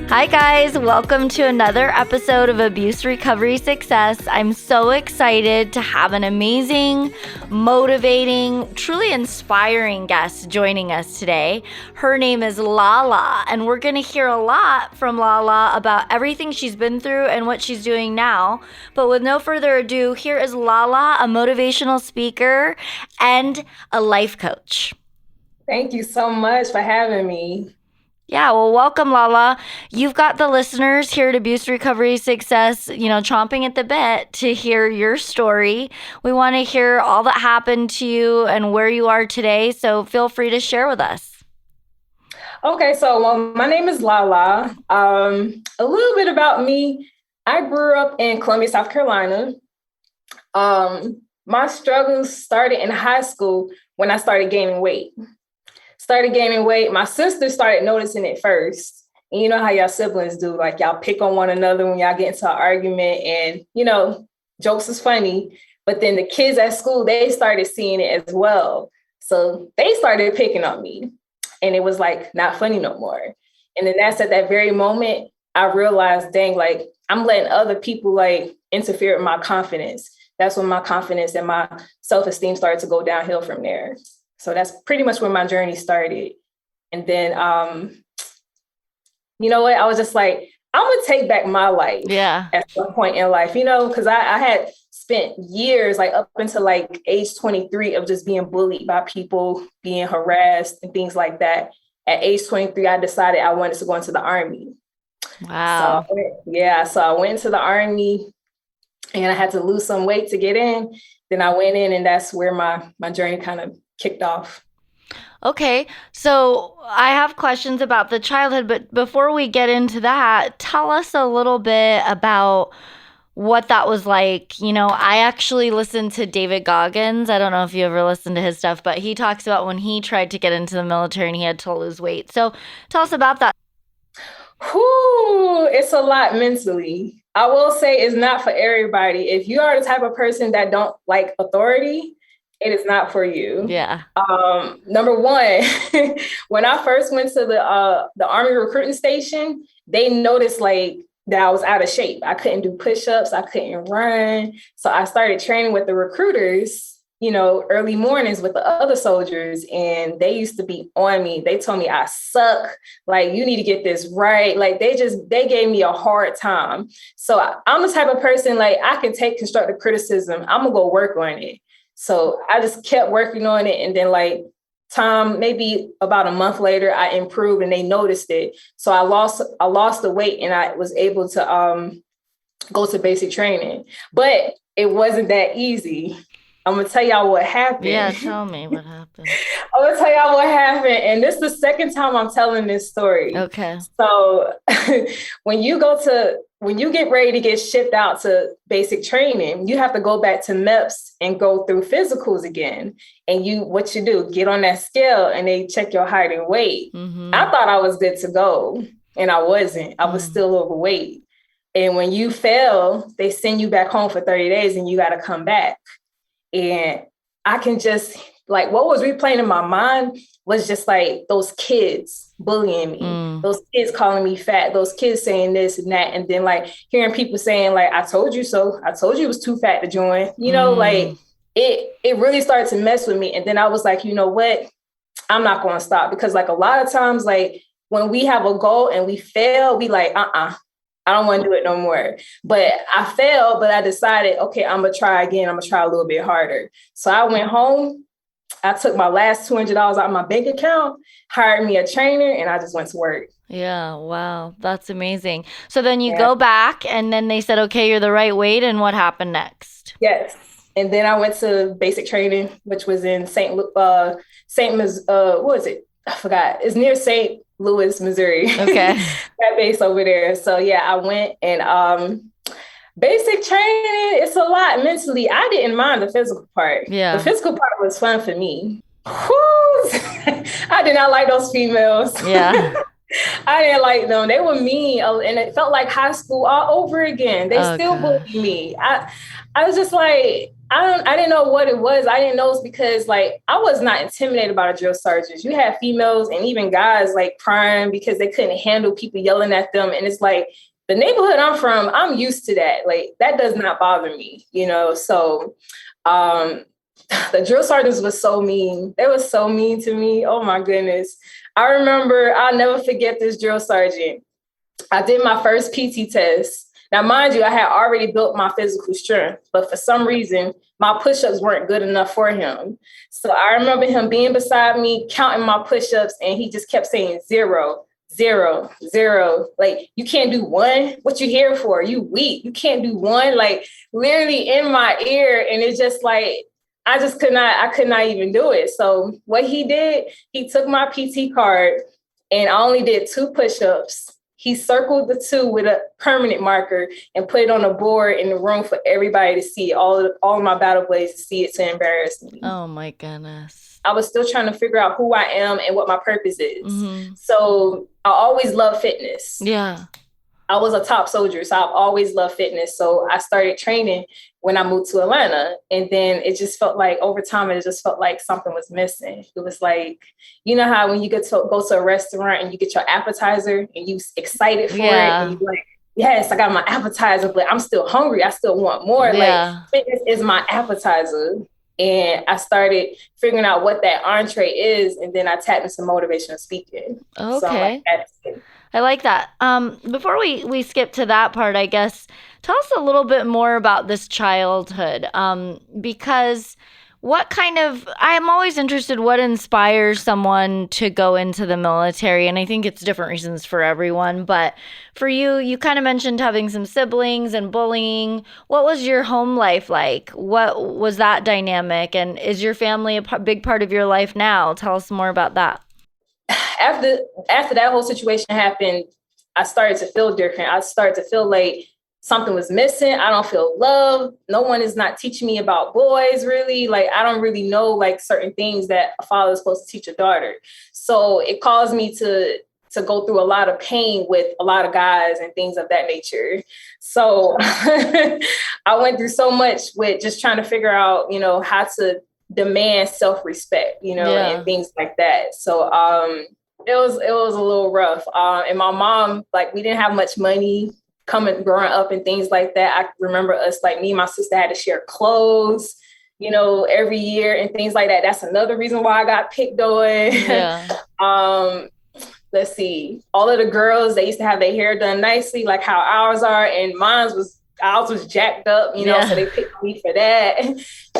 Hi guys, welcome to another episode of Abuse Recovery Success. I'm so excited to have an amazing, motivating, truly inspiring guest joining us today. Her name is Lala, and we're going to hear a lot from Lala about everything she's been through and what she's doing now. But with no further ado, here is Lala, a motivational speaker and a life coach. Thank you so much for having me. Yeah, well, welcome, Lala. You've got the listeners here at Abuse Recovery Success, chomping at the bit to hear your story. We want to hear all that happened to you and where you are today, so feel free to share with us. Okay, so my name is Lala. A little bit about me. I grew up in Columbia, South Carolina. My struggles started in high school when I started gaining weight. My sister started noticing it first. And you know how y'all siblings do, like y'all pick on one another when y'all get into an argument and, jokes is funny. But then the kids at school, they started seeing it as well. So they started picking on me and it was like not funny no more. And then that's at that very moment, I realized, dang, like I'm letting other people like interfere with my confidence. That's when my confidence and my self-esteem started to go downhill from there. So that's pretty much where my journey started. And then, you know what? I was just like, I'm going to take back my life at some point in life, because I had spent years, like up until like age 23 of just being bullied by people, being harassed and things like that. At age 23, I decided I wanted to go into the Army. Wow. So I went into the Army and I had to lose some weight to get in. Then I went in and that's where my journey kind of kicked off. Okay, so I have questions about the childhood, but before we get into that, tell us a little bit about what that was like. I actually listened to David Goggins. I don't know if you ever listened to his stuff, but he talks about when he tried to get into the military and he had to lose weight. So tell us about that. It's a lot mentally. I will say it's not for everybody. If you are the type of person that don't like authority, it is not for you. Yeah. Number one, when I first went to the Army recruiting station, they noticed like that I was out of shape. I couldn't do push-ups. I couldn't run. So I started training with the recruiters, early mornings with the other soldiers. And they used to be on me. They told me I suck. Like, you need to get this right. Like they gave me a hard time. So I'm the type of person, like I can take constructive criticism. I'm gonna go work on it. So I just kept working on it. And then like maybe about a month later, I improved and they noticed it. So I lost the weight and I was able to go to basic training, but it wasn't that easy. I'm going to tell y'all what happened. Yeah, tell me what happened. I'm going to tell y'all what happened. And this is the second time I'm telling this story. Okay. So when you get ready to get shipped out to basic training, you have to go back to MEPS and go through physicals again. And what you do, get on that scale and they check your height and weight. Mm-hmm. I thought I was good to go and I wasn't. I was still overweight. And when you fail, they send you back home for 30 days and you got to come back. And I can just like, what was replaying in my mind was just like those kids bullying me, those kids calling me fat, those kids saying this and that. And then like hearing people saying like, I told you so. I told you it was too fat to join, like it really started to mess with me. And then I was like, you know what? I'm not going to stop because like a lot of times, like when we have a goal and we fail, we like, I don't want to do it no more. But I failed, but I decided, okay, I'm going to try again. I'm going to try a little bit harder. So I went home. I took my last $200 out of my bank account, hired me a trainer, and I just went to work. Yeah. Wow. That's amazing. So then you go back and then they said, okay, you're the right weight. And what happened next? Yes. And then I went to basic training, which was in what was it? I forgot. It's near St. Louis, Missouri. Okay. That base over there. So yeah, I went and basic training, it's a lot mentally. I didn't mind the physical part. Yeah. The physical part was fun for me. I did not like those females. Yeah. I didn't like them. They were mean. And it felt like high school all over again. They still bullied me. I was just like, I didn't know what it was. I didn't know it's because like I was not intimidated by the drill sergeants. You had females and even guys like crying because they couldn't handle people yelling at them. And it's like the neighborhood I'm from, I'm used to that. Like that does not bother me, you know. So the drill sergeants was so mean. They were so mean to me. Oh my goodness. I remember, I'll never forget this drill sergeant. I did my first PT test. Now, mind you, I had already built my physical strength, but for some reason, my push-ups weren't good enough for him. So I remember him being beside me, counting my push-ups, and he just kept saying 0, 0, 0. Like, you can't do one? What you here for? You weak. You can't do one? Like, literally in my ear. And it's just like, I could not even do it. So what he did, he took my PT card and I only did 2 push-ups. He circled the 2 with a permanent marker and put it on a board in the room for everybody to see, all of my battle blades to see it, to embarrass me. Oh my goodness. I was still trying to figure out who I am and what my purpose is. Mm-hmm. So I always loved fitness. Yeah. I was a top soldier, so I've always loved fitness. So I started training when I moved to Atlanta. And then it just felt like over time, it just felt like something was missing. It was like, you know how when you go to a restaurant and you get your appetizer and you excited for it and you're like, yes, I got my appetizer, but I'm still hungry. I still want more. Yeah. Like fitness is my appetizer. And I started figuring out what that entree is. And then I tapped into motivational speaking. Okay. So like, that's it. I like that. Before we skip to that part, I guess, tell us a little bit more about this childhood. Because I'm always interested what inspires someone to go into the military. And I think it's different reasons for everyone. But for you kind of mentioned having some siblings and bullying. What was your home life like? What was that dynamic? And is your family a big part of your life now? Tell us more about that. After that whole situation happened, I started to feel different. I started to feel like something was missing. I don't feel loved. No one is not teaching me about boys, really. Like, I don't really know like certain things that a father is supposed to teach a daughter. So it caused me to go through a lot of pain with a lot of guys and things of that nature. So I went through so much with just trying to figure out, you know, how to demand self-respect, you know, and things like that. So it was a little rough. And my mom, like, we didn't have much money growing up and things like that. I remember us, like me and my sister had to share clothes, you know, every year and things like that. That's another reason why I got picked on. Yeah. Let's see. All of the girls, they used to have their hair done nicely, like how ours are. And ours was jacked up, you know, so they picked me for that.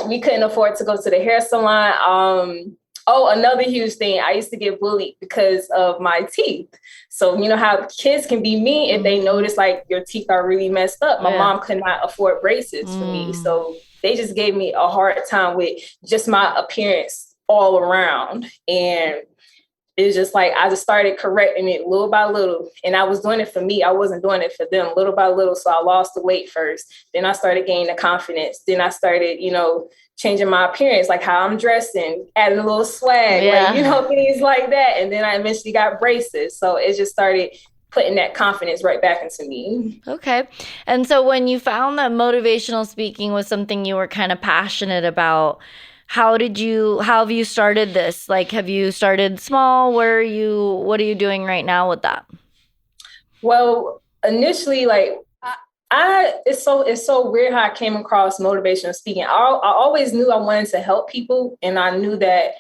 We couldn't afford to go to the hair salon. Another huge thing, I used to get bullied because of my teeth. So you know how kids can be mean if they notice like your teeth are really messed up. My mom could not afford braces for me. So they just gave me a hard time with just my appearance all around. And it's just like, I just started correcting it little by little. And I was doing it for me. I wasn't doing it for them, little by little. So I lost the weight first. Then I started gaining the confidence. Then I started, you know, changing my appearance, like how I'm dressing, adding a little swag, like, you know, things like that. And then I eventually got braces. So it just started putting that confidence right back into me. Okay. And so when you found that motivational speaking was something you were kind of passionate about, how have you started this? Like, have you started small? What are you doing right now with that? Well, initially, like, it's so weird how I came across motivational speaking. I always knew I wanted to help people, and I knew that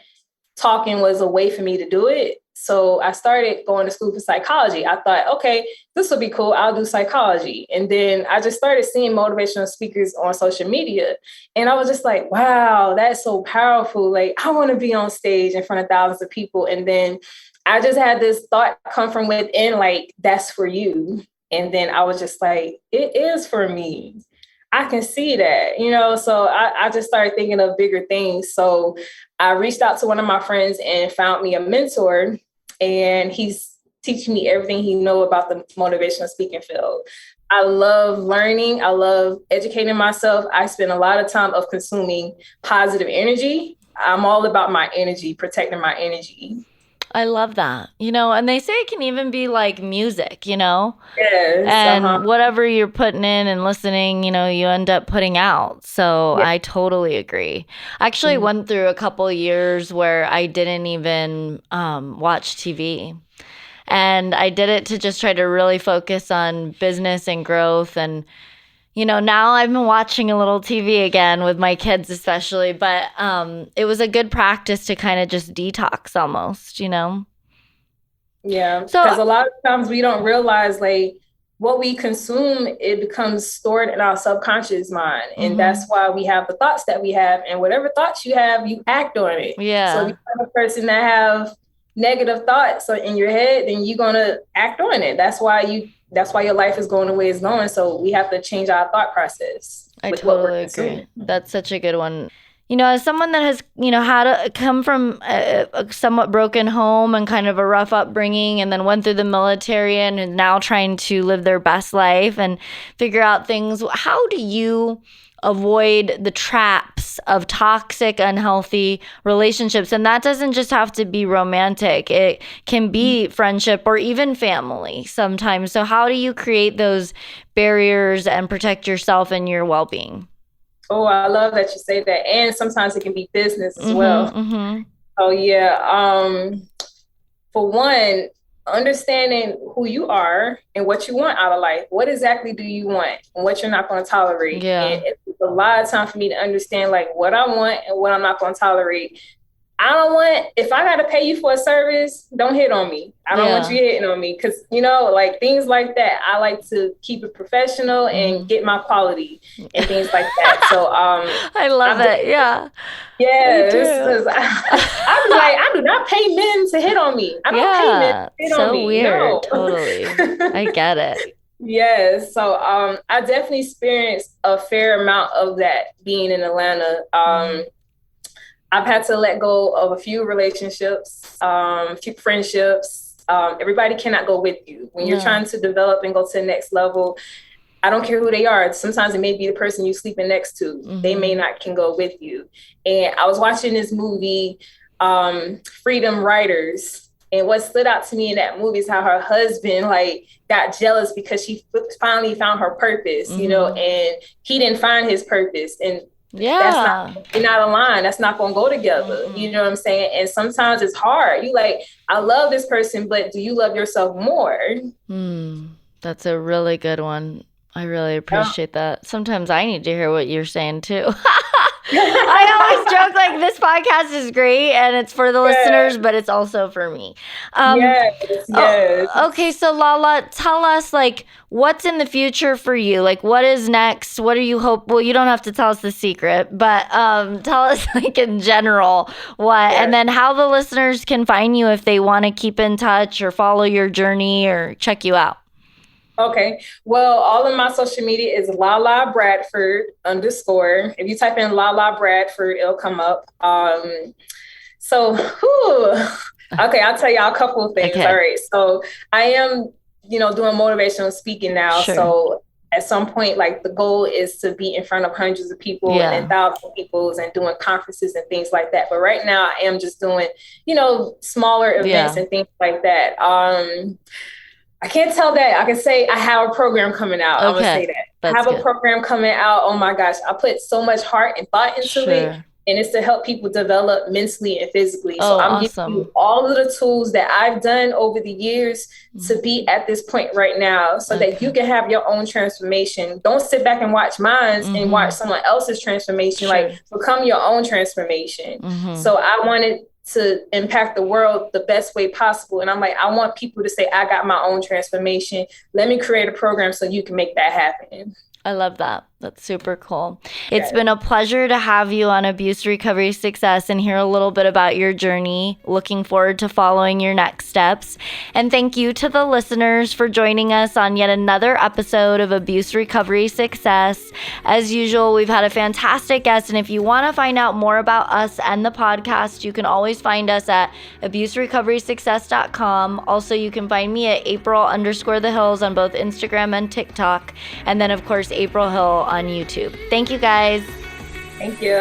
talking was a way for me to do it. So I started going to school for psychology. I thought, okay, this will be cool. I'll do psychology. And then I just started seeing motivational speakers on social media. And I was just like, wow, that's so powerful. Like, I want to be on stage in front of thousands of people. And then I just had this thought come from within, like, that's for you. And then I was just like, it is for me. I can see that, you know, so I just started thinking of bigger things. So I reached out to one of my friends and found me a mentor, and he's teaching me everything he knows about the motivational speaking field. I love learning. I love educating myself. I spend a lot of time of consuming positive energy. I'm all about my energy, protecting my energy. I love that. And they say it can even be like music, Yes. and whatever you're putting in and listening, you end up putting out. So Yeah. I totally agree. I actually went through a couple years where I didn't even watch TV. And I did it to just try to really focus on business and growth. And, now I've been watching a little TV again with my kids especially. But it was a good practice to kind of just detox almost, Yeah, So because a lot of times we don't realize like what we consume, it becomes stored in our subconscious mind. And that's why we have the thoughts that we have. And whatever thoughts you have, you act on it. Yeah. So if you have a person that have negative thoughts in your head, then you're gonna act on it. That's why your life is going the way it's going. So we have to change our thought process. I totally agree. That's such a good one. As someone that has, come from a somewhat broken home and kind of a rough upbringing and then went through the military and is now trying to live their best life and figure out things, how do you avoid the traps of toxic, unhealthy relationships? And that doesn't just have to be romantic. It can be friendship or even family sometimes. So how do you create those barriers and protect yourself and your well-being? Oh, I love that you say that. And sometimes it can be business as well. Oh, yeah. For one, understanding who you are and what you want out of life. What exactly do you want and what you're not going to tolerate? Yeah. And it's a lot of time for me to understand like what I want and what I'm not going to tolerate. If I got to pay you for a service, don't hit on me. I don't want you hitting on me because, like things like that. I like to keep it professional and get my quality and things like that. So I love it. Yeah. Yeah. Because I be like, I do not pay men to hit on me. I don't pay men to hit on me. So weird. No. Totally. I get it. Yes. So I definitely experienced a fair amount of that being in Atlanta. I've had to let go of a few relationships, a few friendships. Everybody cannot go with you. When you're trying to develop and go to the next level, I don't care who they are. Sometimes it may be the person you're sleeping next to. They may not can go with you. And I was watching this movie, Freedom Writers. And what stood out to me in that movie is how her husband got jealous because she finally found her purpose, and he didn't find his purpose. And that's not aligned. That's not going to go together. You know what I'm saying? And sometimes it's hard. I love this person, but do you love yourself more? That's a really good one. I really appreciate that. Sometimes I need to hear what you're saying too. I always joke like this podcast is great and it's for the listeners, but it's also for me. Yes. Okay, so Lala, tell us what's in the future for you? What is next? What do you hope? Well, you don't have to tell us the secret, but tell us in general what, and then how the listeners can find you if they want to keep in touch or follow your journey or check you out. Okay. Well, all of my social media is Lala Bradford _. If you type in Lala Bradford, it'll come up. Okay, I'll tell y'all a couple of things. Okay. All right. So I am, doing motivational speaking now. Sure. So at some point, the goal is to be in front of hundreds of people and thousands of people and doing conferences and things like that. But right now I am just doing, smaller events and things like that. I can't tell that. I can say I have a program coming out. I'm going to say that. That's I have a program coming out. Oh my gosh. I put so much heart and thought into it. And it's to help people develop mentally and physically. So I'm giving you all of the tools that I've done over the years to be at this point right now so that you can have your own transformation. Don't sit back and watch mine and watch someone else's transformation. Become your own transformation. So I wanted to impact the world the best way possible. And I'm I want people to say, I got my own transformation. Let me create a program so you can make that happen. I love that. That's super cool. It's been a pleasure to have you on Abuse Recovery Success and hear a little bit about your journey. Looking forward to following your next steps. And thank you to the listeners for joining us on yet another episode of Abuse Recovery Success. As usual, we've had a fantastic guest. And if you want to find out more about us and the podcast, you can always find us at abuserecoverysuccess.com. Also, you can find me at April_the Hills on both Instagram and TikTok. And then, of course, April Hill on YouTube. Thank you, guys. Thank you.